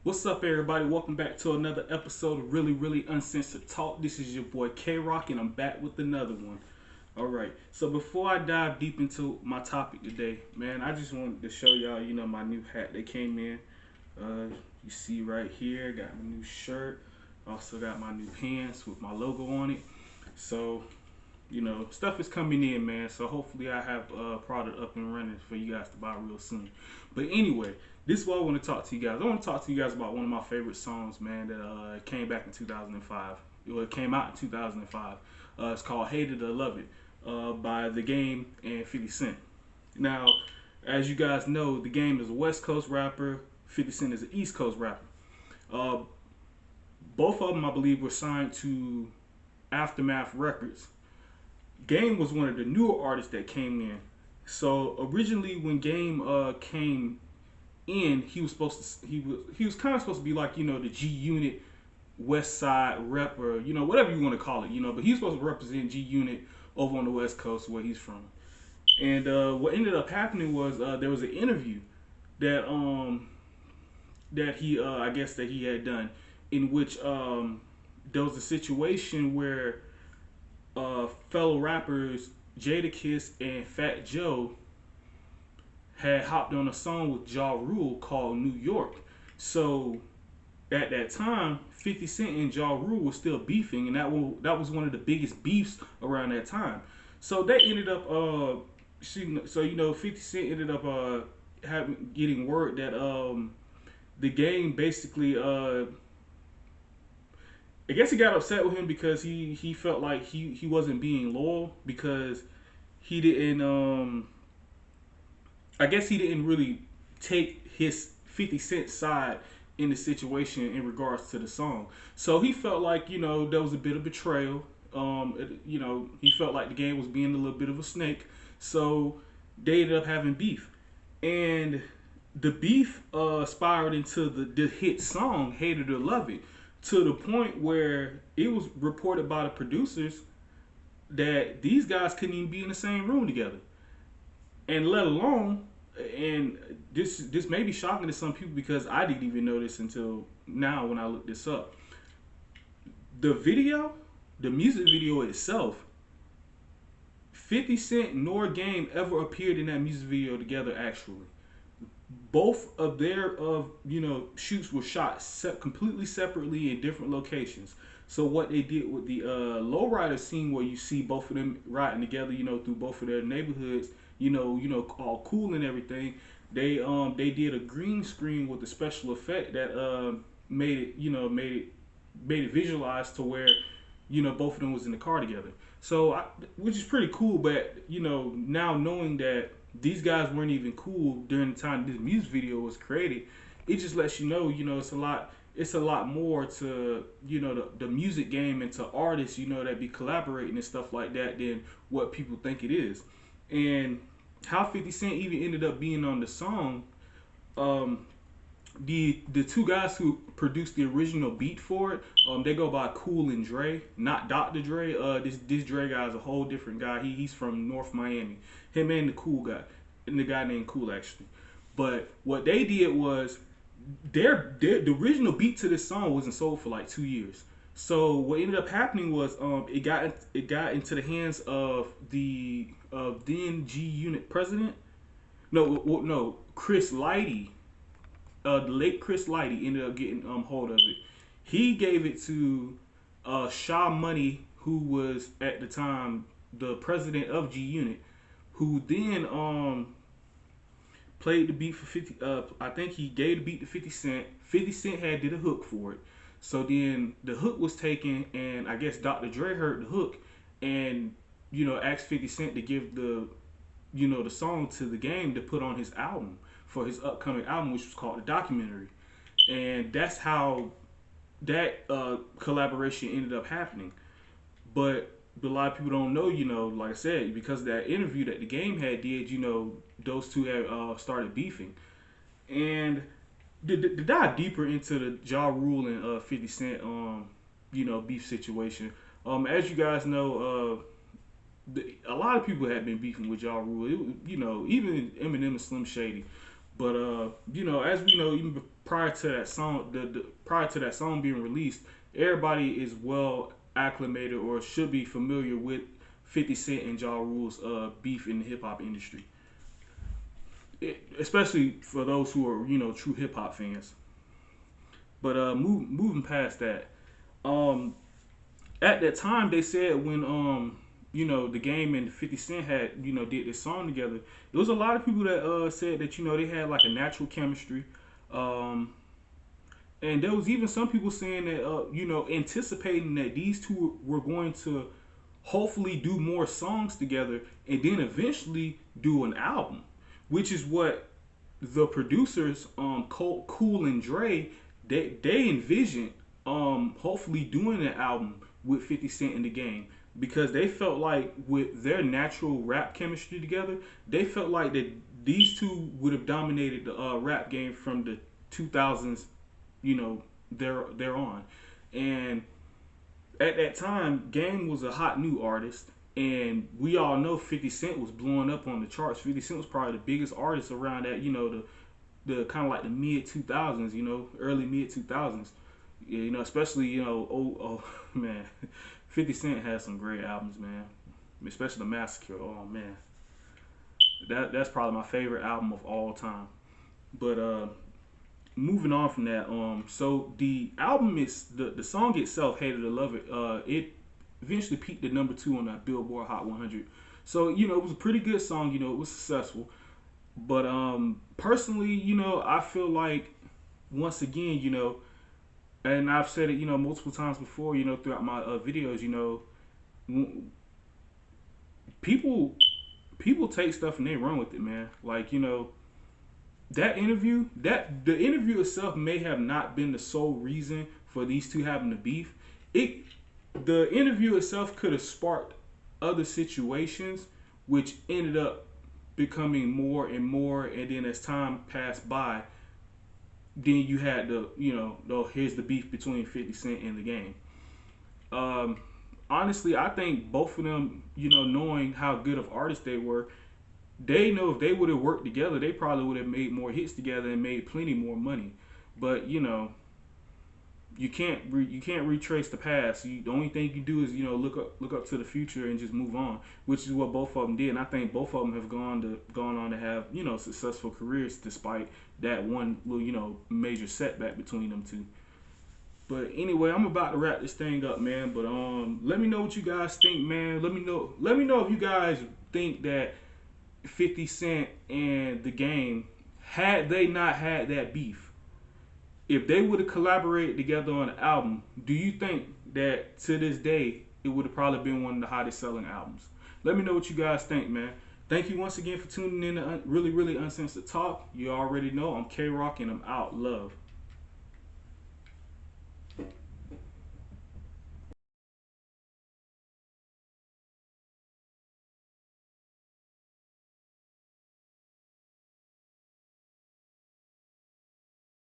What's up, everybody? Welcome back to another episode of Really Uncensored Talk. This is your boy K Rock, and I'm back with another one. All right. So before I dive deep into my topic today, man, I just wanted to show y'all, my new hat that came in. You see right here, got my new shirt. Also got my new pants with my logo on it. So, stuff is coming in, man. So hopefully I have a product up and running for you guys to buy real soon. But anyway, this is what I want to talk to you guys. I want to talk to you guys about one of my favorite songs, man, that came back in 2005. It came out in 2005. It's called "Hated or Love It" by The Game and 50 Cent. Now, as you guys know, The Game is a West Coast rapper. 50 Cent is an East Coast rapper. Uh, both of them, I believe, were signed to Aftermath Records. Game was one of the newer artists that came in. So originally, when Game came in, he was kind of supposed to be like the G Unit West Side rep, or whatever you want to call it, but he was supposed to represent G Unit over on the West Coast where he's from. And what ended up happening was there was an interview that he I guess that he had done, in which there was a situation where fellow rappers Jadakiss and Fat Joe had hopped on a song with Ja Rule called New York. So at that time, 50 Cent and Ja Rule were still beefing, and that was one of the biggest beefs around that time. So they ended up, 50 Cent ended up getting word that the game basically, I guess he got upset with him because he felt like he wasn't being loyal because he didn't, I guess he didn't really take his 50 Cent side in the situation in regards to the song. So he felt like, there was a bit of betrayal. He felt like the game was being a little bit of a snake. So they ended up having beef. And the beef spiraled into the hit song, Hate It or Love It, to the point where it was reported by the producers that these guys couldn't even be in the same room together. And let alone, and this may be shocking to some people because I didn't even know this until now when I looked this up. The video, the music video itself, 50 Cent nor Game ever appeared in that music video together. Actually, both of their shoots were shot completely separately in different locations. So what they did with the lowrider scene, where you see both of them riding together, through both of their neighborhoods, all cool and everything. They did a green screen with a special effect that made it made it visualized to where both of them was in the car together. So which is pretty cool. But now knowing that these guys weren't even cool during the time this music video was created, it just lets it's a lot more to the music game and to artists that be collaborating and stuff like that than what people think it is. And how 50 Cent even ended up being on the song, um, the two guys who produced the original beat for it, they go by Cool and Dre, not Dr. Dre. This Dre guy is a whole different guy. He's from North Miami. Him and the Cool guy, and the guy named Cool actually. But what they did was the original beat to this song wasn't sold for like 2 years. So what ended up happening was it got into the hands of the then G Unit president. No, Chris Lighty, the late Chris Lighty ended up getting hold of it. He gave it to Shaw Money, who was at the time the president of G Unit, who then played the beat for 50. I think he gave the beat to 50 Cent. 50 Cent had did a hook for it. So then the hook was taken, and I guess Dr. Dre heard the hook, and asked 50 Cent to give the song to the game to put on his album for his upcoming album, which was called The Documentary. And that's how that collaboration ended up happening. But a lot of people don't know, like I said, because of that interview that the game had did, those two had started beefing. And to dive deeper into the Ja Rule and 50 Cent, beef situation, as you guys know, a lot of people have been beefing with Ja Rule. Even Eminem and Slim Shady. But you know, as we know, even prior to that song, the prior to that song being released, everybody is well acclimated or should be familiar with 50 Cent and Ja Rule's beef in the hip hop industry, especially for those who are true hip hop fans. But moving past that, um, at that time they said when the game and 50 Cent had did this song together, there was a lot of people that said that they had like a natural chemistry. Um, and there was even some people saying that anticipating that these two were going to hopefully do more songs together and then eventually do an album, which is what the producers, Cool and Dre, they envisioned hopefully doing an album with 50 Cent in the game, because they felt like with their natural rap chemistry together, they felt like that these two would have dominated the rap game from the 2000s, they're on. And at that time, Game was a hot new artist, and we all know 50 Cent was blowing up on the charts. 50 Cent was probably the biggest artist around that, the kind of like the mid 2000s, early mid 2000s. Yeah, especially, oh man, 50 Cent has some great albums, man. Especially the Massacre. Oh man, that's probably my favorite album of all time. But moving on from that, so the album is the song itself, "Hated to Love It." It eventually peaked at number 2 on that Billboard Hot 100. So it was a pretty good song. It was successful. But personally, I feel like once again, and I've said it, multiple times before, throughout my videos, people people take stuff and they run with it, man. Like that the interview itself may have not been the sole reason for these two having the beef. It The interview itself could have sparked other situations, which ended up becoming more and more. And then as time passed by, then you had here's the beef between 50 Cent and the game. Um, Honestly, I think both of them, knowing how good of artists they were, they know if they would have worked together, they probably would have made more hits together and made plenty more money. But you can't retrace the past. The only thing you do is look up to the future and just move on, which is what both of them did. And I think both of them have gone on to have successful careers despite that one little major setback between them two. But anyway, I'm about to wrap this thing up, man. But let me know what you guys think, man. Let me know if you guys think that 50 Cent and the game, had they not had that beef, if they would have collaborated together on an album, do you think that to this day it would have probably been one of the hottest selling albums? Let me know what you guys think, man. Thank you once again for tuning in to Really Really Uncensored Talk. You already know I'm K Rock and I'm out. Love.